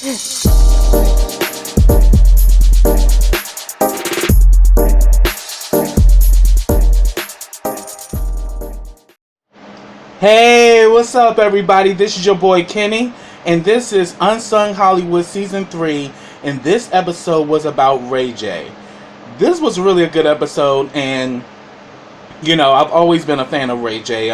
Hey, what's up, everybody? This is your boy Kenny, and this is Unsung Hollywood Season 3, and this episode was about Ray J. This was really a good episode, and, I've always been a fan of Ray J.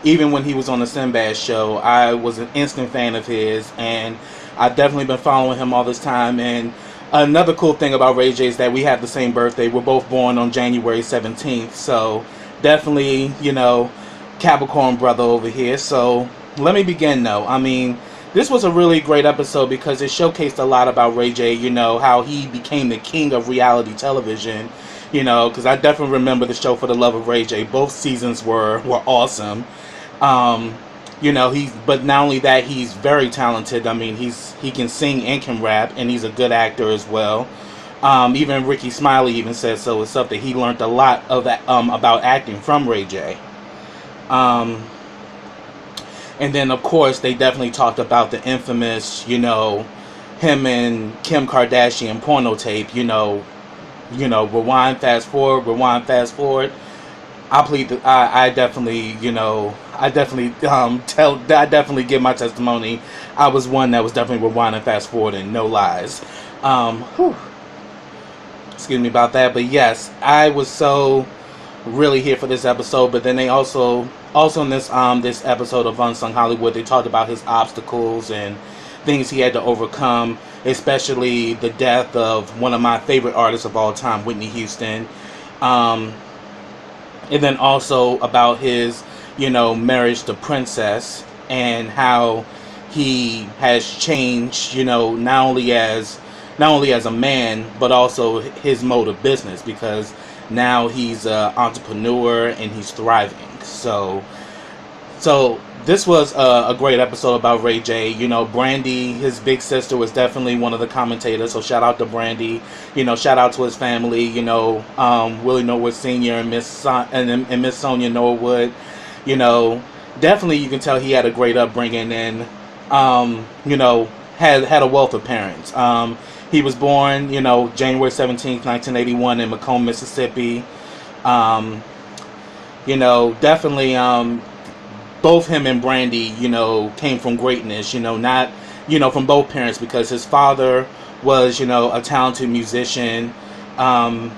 Even when he was on the Sinbad show, I was an instant fan of his, and I've definitely been following him all this time, and another cool thing about Ray J is that we have the same birthday. We're both born on January 17th, so definitely, Capricorn brother over here. So let me begin though. This was a really great episode because it showcased a lot about Ray J, how he became the king of reality television, because I definitely remember the show For the Love of Ray J. Both seasons were awesome. But not only that, he's very talented. He can sing and can rap, and he's a good actor as well. Even Ricky Smiley even said so. It's something he learned a lot of that, about acting from Ray J. And then of course they definitely talked about the infamous, him and Kim Kardashian porno tape, rewind, fast forward. I definitely give my testimony. I was one that was definitely rewinding, fast forwarding, no lies. Excuse me about that, but yes, I was so really here for this episode. But then they also in this episode of Unsung Hollywood, they talked about his obstacles and things he had to overcome, especially the death of one of my favorite artists of all time, Whitney Houston, and then also about his marriage to Princess, and how he has changed, not only as a man, but also his mode of business, because now he's an entrepreneur and he's thriving. So this was a great episode about Ray J. Brandy, his big sister, was definitely one of the commentators. So shout out to Brandy. Shout out to his family. Willie Norwood Sr. and Miss Sonia Norwood. Definitely you can tell he had a great upbringing, and had a wealth of parents. He was born, January 17th, 1981 in Macomb, Mississippi. Definitely, both him and Brandy, came from greatness, not, from both parents, because his father was, a talented musician. What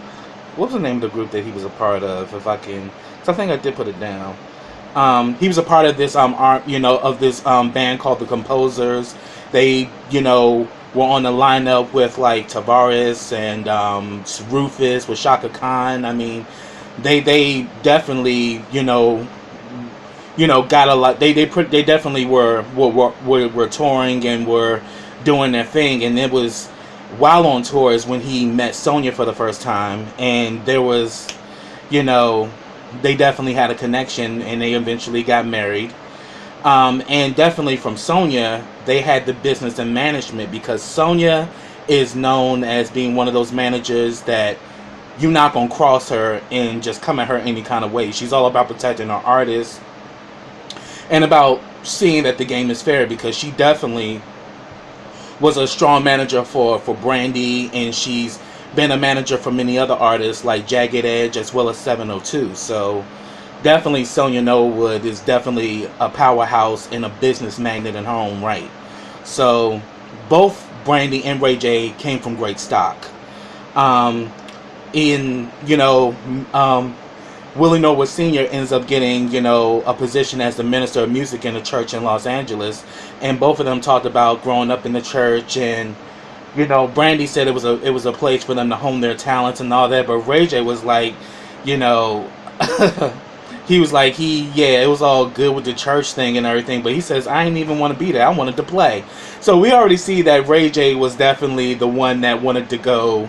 was the name of the group that he was a part of? If I can, so I think I did put it down. He was a part of this, band called the Composers. They, were on the lineup with like Tavares and Rufus with Shaka Khan. They definitely got a lot. They definitely were touring and were doing their thing. And it was while on tour is when he met Sonia for the first time, and there was, they definitely had a connection, and they eventually got married. And definitely from Sonia, they had the business and management, because Sonia is known as being one of those managers that you're not going to cross her and just come at her any kind of way. She's all about protecting her artists and about seeing that the game is fair, because she definitely was a strong manager for Brandy, and she's been a manager for many other artists like Jagged Edge as well as 702. So definitely Sonia Norwood is definitely a powerhouse and a business magnet in her own right. So both Brandy and Ray J came from great stock. Willie Norwood Sr. ends up getting, a position as the minister of music in a church in Los Angeles. And both of them talked about growing up in the church, and Brandy said it was a place for them to hone their talents and all that. But Ray J was like, he was like, it was all good with the church thing and everything, but he says, I didn't even want to be there. I wanted to play. So we already see that Ray J was definitely the one that wanted to go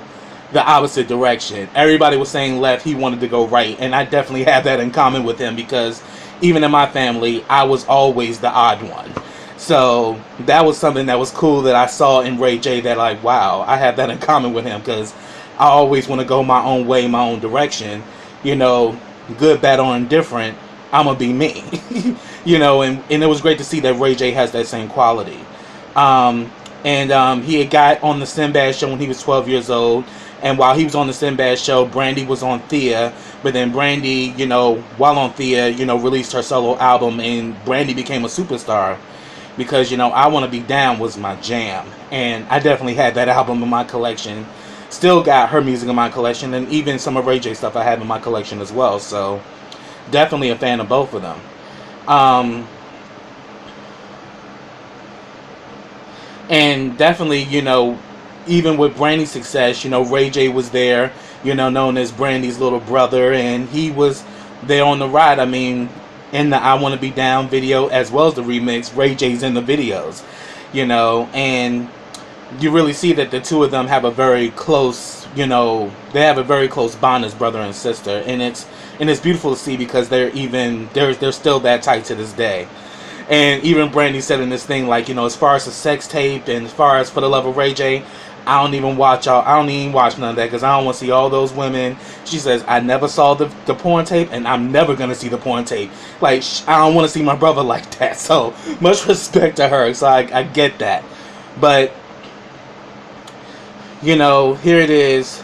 the opposite direction. Everybody was saying left, he wanted to go right. And I definitely have that in common with him, because even in my family, I was always the odd one. So that was something that was cool that I saw in Ray J, that like, wow, I have that in common with him, because I always want to go my own way, my own direction. Good, bad, or indifferent, I'm gonna be me. And it was great to see that Ray J has that same quality. And he had got on the Sinbad show when he was 12 years old. And while he was on the Sinbad show, Brandy was on Thea. But then Brandy, while on Thea, released her solo album, and Brandy became a superstar because, I Want to Be Down was my jam. And I definitely had that album in my collection. Still got her music in my collection, and even some of Ray J stuff I have in my collection as well. So definitely a fan of both of them. And definitely, even with Brandy's success, Ray J was there, known as Brandy's little brother, and he was there on the ride. I mean, in the I Want to Be Down video as well as the remix, Ray J's in the videos, and you really see that the two of them have a very close, they have a very close bond as brother and sister, and it's beautiful to see because they're still that tight to this day. And even Brandy said in this thing, like, as far as the sex tape and as far as For the Love of Ray J, I don't even watch none of that because I don't want to see all those women. She says, I never saw the porn tape and I'm never going to see the porn tape. Like, I don't want to see my brother like that. So, much respect to her. So, I get that. But, here it is.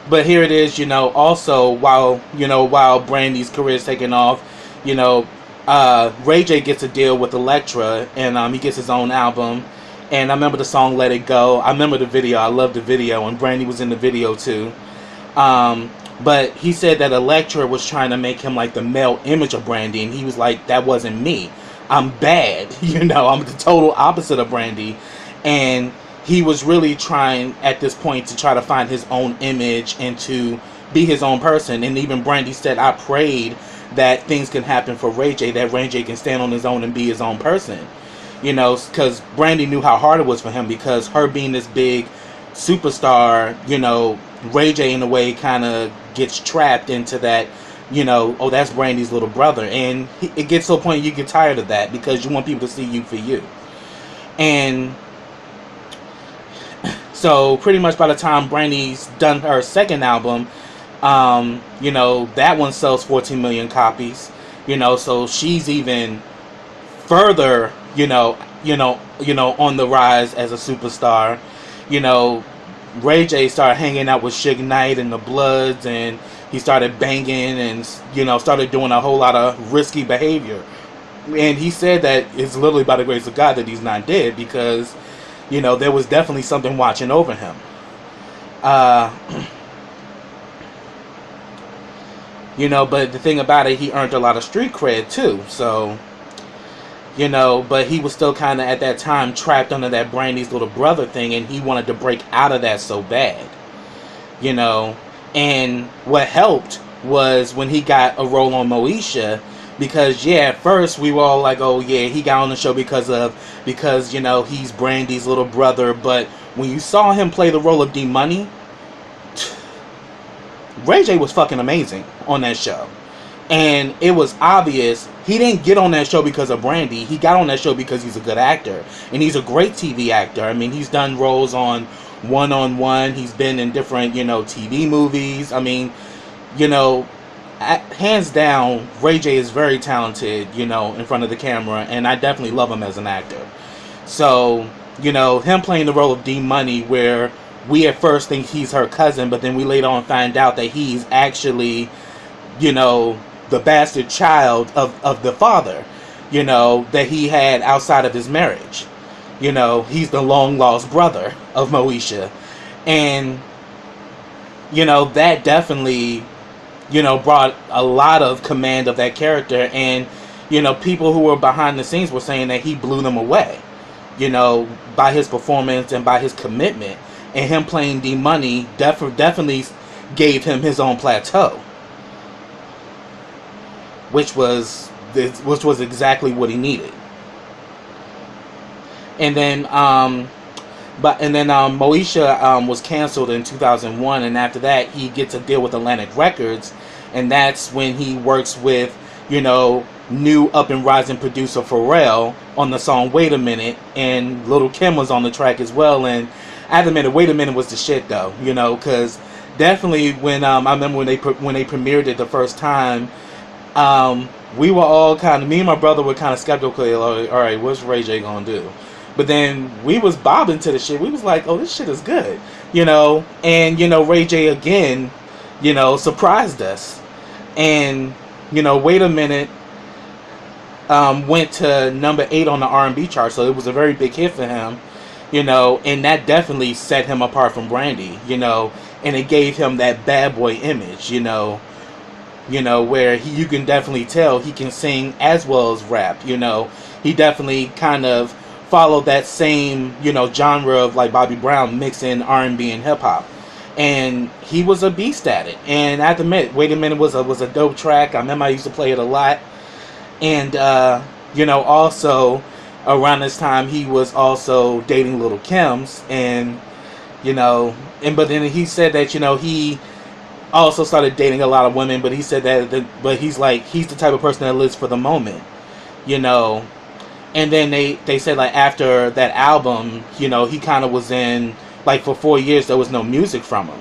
But here it is, also while Brandy's career is taking off, Ray J gets a deal with Elektra, and he gets his own album. And I remember the song Let It Go. I remember the video. I love the video, and Brandy was in the video too. But he said that Elektra was trying to make him like the male image of Brandy, and he was like, that wasn't me. I'm bad. I'm the total opposite of Brandy. And he was really trying at this point to try to find his own image and to be his own person. And even Brandy said, I prayed that things can happen for Ray J, that Ray J can stand on his own and be his own person. Because Brandy knew how hard it was for him, because her being this big superstar, Ray J in a way kind of gets trapped into that, oh, that's Brandy's little brother. And it gets to a point you get tired of that because you want people to see you for you. And so pretty much by the time Brandy's done her second album, that one sells 14 million copies, so she's even further, on the rise as a superstar. Ray J started hanging out with Suge Knight and the Bloods, and he started banging and, started doing a whole lot of risky behavior. And he said that it's literally by the grace of God that he's not dead because, there was definitely something watching over him. But the thing about it, he earned a lot of street cred too. So, but he was still kind of at that time trapped under that Brandy's little brother thing, and he wanted to break out of that so bad. And what helped was when he got a role on Moesha, because at first we were all like, oh yeah, he got on the show because he's Brandy's little brother. But when you saw him play the role of D-Money, Ray J was fucking amazing on that show. And it was obvious he didn't get on that show because of Brandy. He got on that show because he's a good actor. And he's a great TV actor. I mean, he's done roles on One-on-One. He's been in different, TV movies. I mean, hands down, Ray J is very talented, in front of the camera. And I definitely love him as an actor. So, him playing the role of D-Money, where we at first think he's her cousin, but then we later on find out that he's actually, the bastard child of the father, that he had outside of his marriage. He's the long lost brother of Moesha. And, that definitely, brought a lot of command of that character. And, people who were behind the scenes were saying that he blew them away, by his performance and by his commitment. And him playing D-Money definitely gave him his own plateau, which was exactly what he needed. And then Moesha was canceled in 2001, and after that he gets a deal with Atlantic Records, and that's when he works with new up and rising producer Pharrell on the song Wait a Minute, and Lil' Kim was on the track as well. And I have to admit, Wait a Minute was the shit though, because definitely when I remember when they premiered it the first time, we were all kind of, me and my brother were kind of skeptical, like, all right, what's Ray J gonna do? But then we was bobbing to the shit. We was like, oh, this shit is good, and Ray J again, surprised us. And wait a minute, went to number 8 on the R&B chart, so it was a very big hit for him, and that definitely set him apart from Brandy, and it gave him that bad boy image, where you can definitely tell he can sing as well as rap, he definitely kind of followed that same, genre of like Bobby Brown mixing R&B and hip hop. And he was a beast at it. And I have to admit, Wait a Minute was a dope track. I remember I used to play it a lot. And, also around this time, he was also dating Little Kim's. And, but then he said that, he also started dating a lot of women. But he said but he's the type of person that lives for the moment, And then they said, like, after that album, he kind of was in, like, for 4 years, there was no music from him,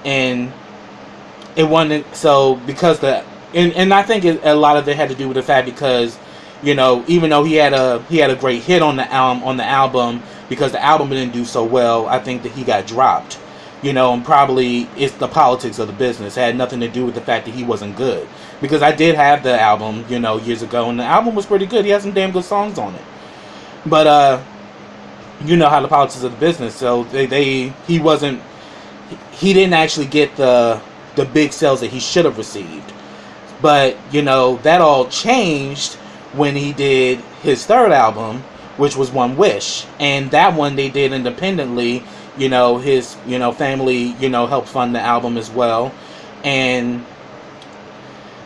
and it wasn't, so, because and I think a lot of it had to do with the fact because, even though he had a great hit on the album, because the album didn't do so well, I think that he got dropped, and probably it's the politics of the business. It had nothing to do with the fact that he wasn't good, because I did have the album, years ago, and the album was pretty good. He had some damn good songs on it, but you know how the politics of the business. So he didn't actually get the big sales that he should have received. But that all changed when he did his third album, which was One Wish, and that one they did independently. His family helped fund the album as well, and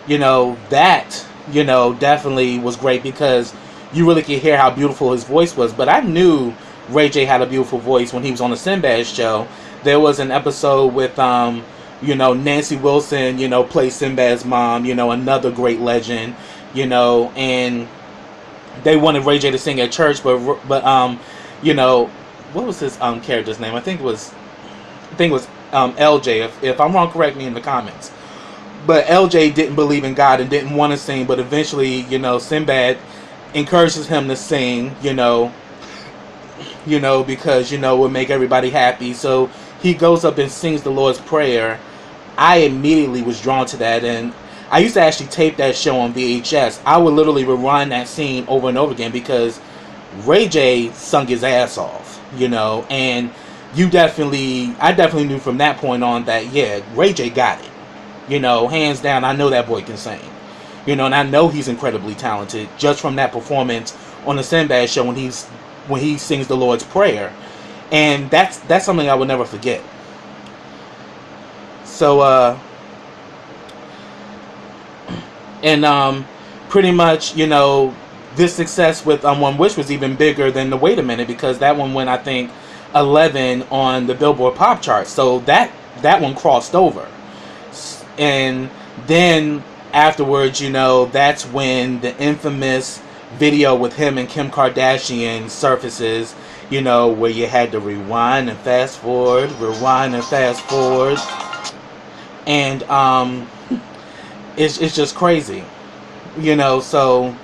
that definitely was great because you really could hear how beautiful his voice was. But I knew Ray J had a beautiful voice when he was on the Sinbad show. There was an episode with Nancy Wilson, plays Sinbad's mom, another great legend, and they wanted Ray J to sing at church, but what was his character's name? I think it was LJ. If I'm wrong, correct me in the comments. But LJ didn't believe in God and didn't want to sing, but eventually, Sinbad encourages him to sing, because, it would make everybody happy. So he goes up and sings the Lord's Prayer. I immediately was drawn to that, and I used to actually tape that show on VHS. I would literally rewind that scene over and over again because Ray J sung his ass off, and I definitely knew from that point on that, yeah, Ray J got it. Hands down, I know that boy can sing. And I know he's incredibly talented just from that performance on the Sinbad show when he sings the Lord's Prayer. And that's something I will never forget. So pretty much, this success with One Wish was even bigger than the Wait a Minute, because that one went, I think, 11 on the Billboard Pop chart. So that one crossed over. And then afterwards, that's when the infamous video with him and Kim Kardashian surfaces, where you had to rewind and fast forward. And it's just crazy. So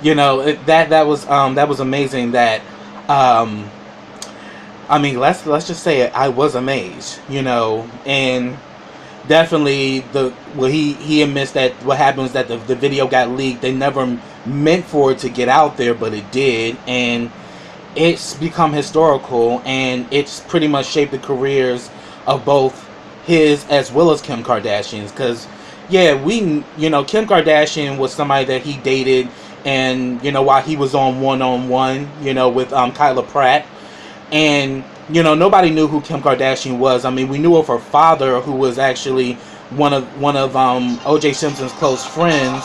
that was amazing. That let's just say it, I was amazed, and definitely he admits that what happened was that the video got leaked. They never meant for it to get out there, but it did, and it's become historical, and it's pretty much shaped the careers of both his as well as Kim Kardashian's. Because Kim Kardashian was somebody that he dated, and while he was on One, with Kyla Pratt. And nobody knew who Kim Kardashian was. I mean, we knew of her father, who was actually one of O.J. Simpson's close friends.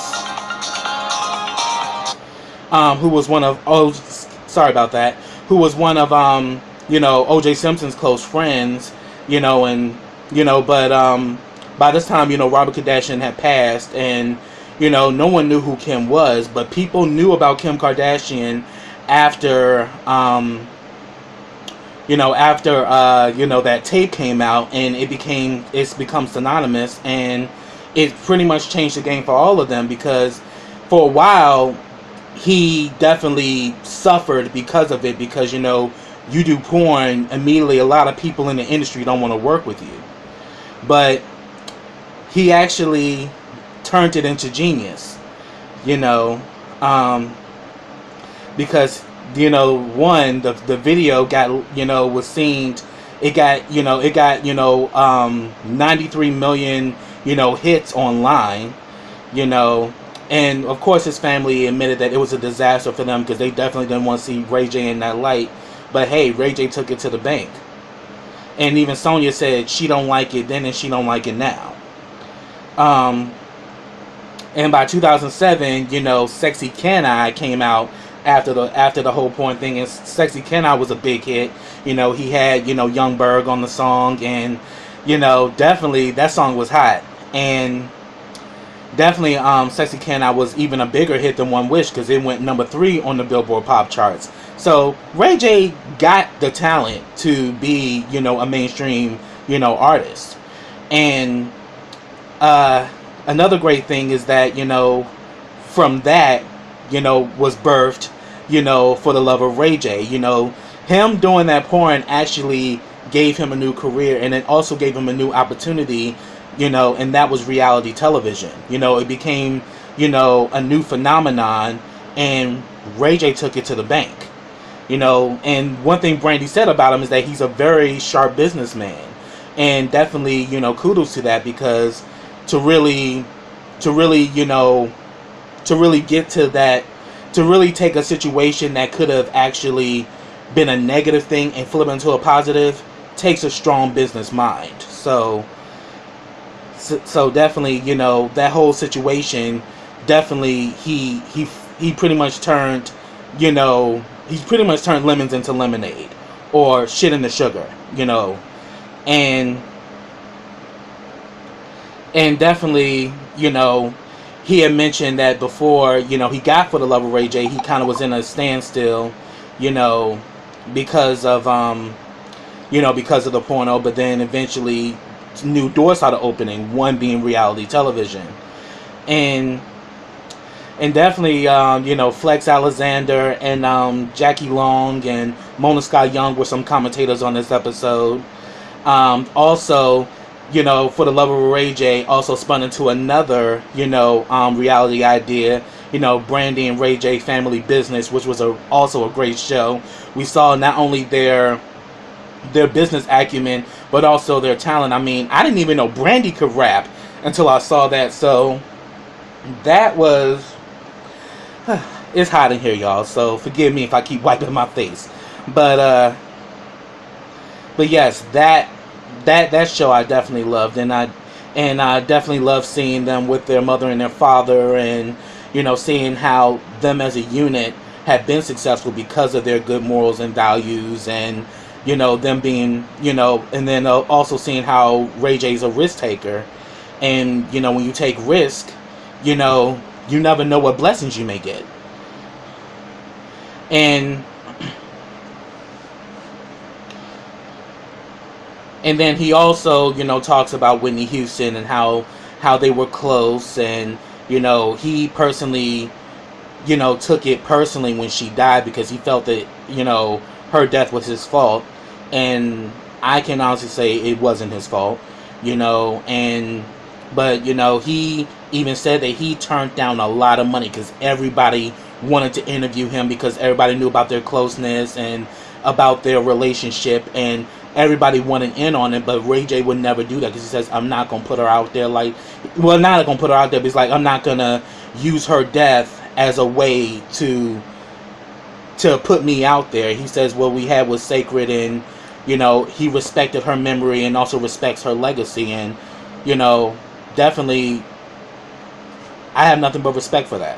Who was one of O.J. Simpson's close friends. But by this time, Robert Kardashian had passed, and no one knew who Kim was. But people knew about Kim Kardashian after that tape came out, and it's become synonymous. And it pretty much changed the game for all of them, because for a while he definitely suffered because of it, because you do porn, immediately a lot of people in the industry don't want to work with you. But he actually turned it into genius, you know, because one, the video got, was seen, it got 93 million hits online, and of course his family admitted that it was a disaster for them, because they definitely didn't want to see Ray J in that light. But hey, Ray J took it to the bank. And even Sonya said she don't like it then and she don't like it now. And by 2007, Sexy Can I came out after the whole porn thing, and Sexy Can I was a big hit. He had, Young Berg on the song, and definitely that song was hot. And definitely Sexy Can I was even a bigger hit than One Wish, because it went number 3 on the Billboard pop charts. So Ray J got the talent to be, a mainstream, artist. And another great thing is that, from that, was birthed, For the Love of Ray J. Him doing that porn actually gave him a new career, and it also gave him a new opportunity, and that was reality television. It became, a new phenomenon, and Ray J took it to the bank. And one thing Brandy said about him is that he's a very sharp businessman, and definitely, kudos to that, because to really get to that, to really take a situation that could have actually been a negative thing and flip it into a positive, takes a strong business mind. So definitely, that whole situation, definitely he pretty much turned, he pretty much turned lemons into lemonade, or shit into sugar, and definitely, he had mentioned that before, he got For the Love of Ray J, he kind of was in a standstill, because of, because of the porno, but then eventually new doors started opening, one being reality television. And definitely, Flex Alexander and Jackie Long and Mona Scott Young were some commentators on this episode. Also, For the Love of Ray J also spun into another, reality idea, Brandy and Ray J Family Business, which was also a great show. We saw not only their business acumen, but also their talent. I mean, I didn't even know Brandy could rap until I saw that. So that was... It's hot in here, y'all, so forgive me if I keep wiping my face. But yes, that show I definitely loved, and I definitely loved seeing them with their mother and their father, and seeing how them as a unit had been successful because of their good morals and values, and them being, and then also seeing how Ray J's a risk taker, and when you take risk, you never know what blessings you may get. And then he also, talks about Whitney Houston and how they were close, and he personally, took it personally when she died, because he felt that, her death was his fault, and I can honestly say it wasn't his fault, but he even said that he turned down a lot of money because everybody wanted to interview him, because everybody knew about their closeness and about their relationship, and everybody wanted in on it. But Ray J would never do that, because he says, I'm not going to put her out there not going to put her out there, but he's like, I'm not going to use her death as a way to put me out there. He says what we had was sacred, and he respected her memory and also respects her legacy, and definitely I have nothing but respect for that,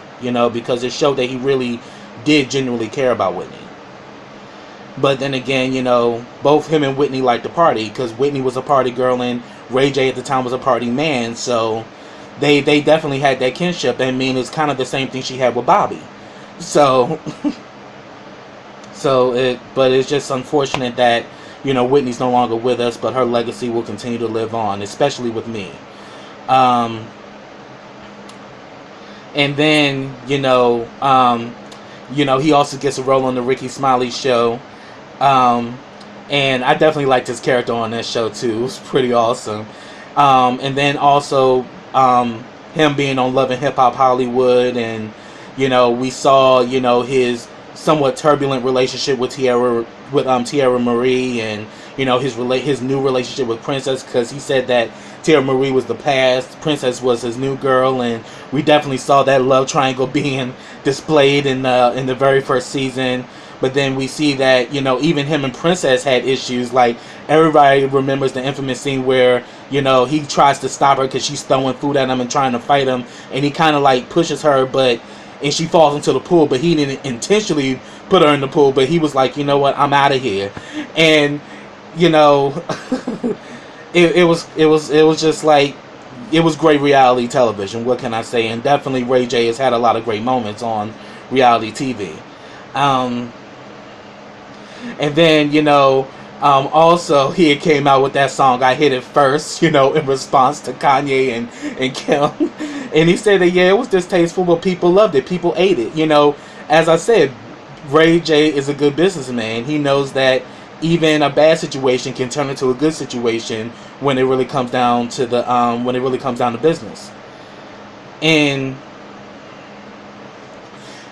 because it showed that he really did genuinely care about Whitney. But then again, both him and Whitney liked to party, because Whitney was a party girl and Ray J at the time was a party man, so they definitely had that kinship. I mean, it's kind of the same thing she had with Bobby. So but it's just unfortunate that, Whitney's no longer with us, but her legacy will continue to live on, especially with me. And then, he also gets a role on the Ricky Smiley show. Um, and I definitely liked his character on that show too. It was pretty awesome. And then also him being on Love and Hip Hop Hollywood, and we saw his somewhat turbulent relationship with Tierra Marie, and his new relationship with Princess, because he said that Tierra Marie was the past, Princess was his new girl, and we definitely saw that love triangle being displayed in the very first season. But then we see that, even him and Princess had issues. Like, everybody remembers the infamous scene where, he tries to stop her because she's throwing food at him and trying to fight him. And he kind of, like, pushes her, and she falls into the pool. But he didn't intentionally put her in the pool. But he was like, you know what, I'm out of here. And, it was just like, it was great reality television. What can I say? And definitely Ray J has had a lot of great moments on reality TV. And then, also he had came out with that song, I Hit It First, in response to Kanye and Kim. And he said that, yeah, it was distasteful, but people loved it. People ate it. As I said, Ray J is a good businessman. He knows that even a bad situation can turn into a good situation when it really comes down to business.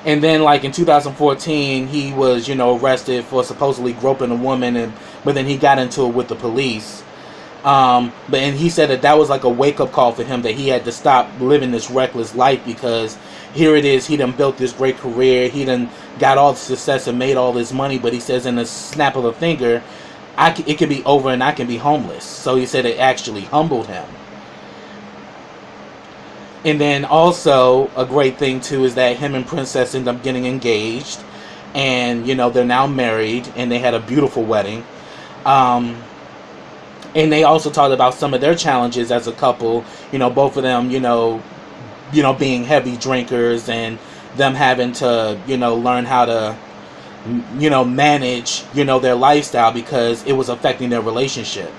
And then, like, in 2014, he was, arrested for supposedly groping a woman, but then he got into it with the police. And he said that was like a wake-up call for him, that he had to stop living this reckless life, because here it is, he done built this great career, he done got all the success and made all this money, but he says in a snap of a finger, it can be over and I can be homeless. So he said it actually humbled him. And then also, a great thing too is that him and Princess end up getting engaged. And, they're now married. And they had a beautiful wedding. And they also talked about some of their challenges as a couple. Both of them, being heavy drinkers. And them having to, learn how to, manage, their lifestyle, because it was affecting their relationship.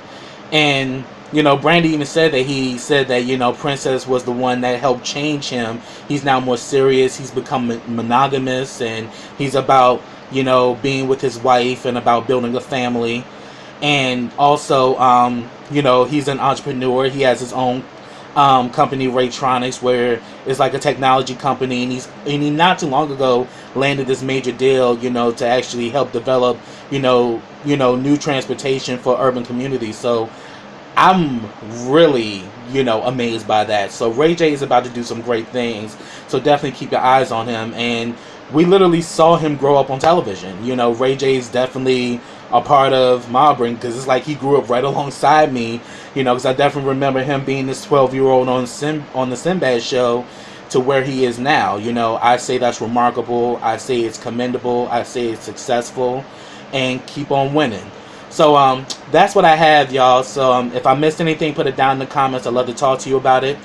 And Brandy even said that Princess was the one that helped change him. He's now more serious. He's become monogamous, and he's about, being with his wife and about building a family. And also, he's an entrepreneur. He has his own company, Raytronics, where it's like a technology company, and he not too long ago landed this major deal, to actually help develop, new transportation for urban communities. So I'm really, amazed by that. So Ray J is about to do some great things. So definitely keep your eyes on him. And we literally saw him grow up on television. Ray J is definitely a part of my upbringing, because it's like he grew up right alongside me. Because I definitely remember him being this 12-year-old on the Sinbad show to where he is now. I say that's remarkable. I say it's commendable. I say it's successful. And keep on winning. So that's what I have, y'all. So if I missed anything, put it down in the comments. I'd love to talk to you about it.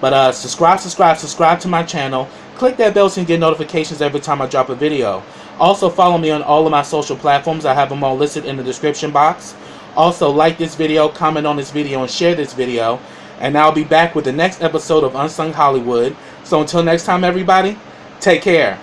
But subscribe to my channel. Click that bell so you can get notifications every time I drop a video. Also follow me on all of my social platforms. I have them all listed in the description box. Also like this video, comment on this video, and share this video. And I'll be back with the next episode of Unsung Hollywood. So until next time, everybody, take care.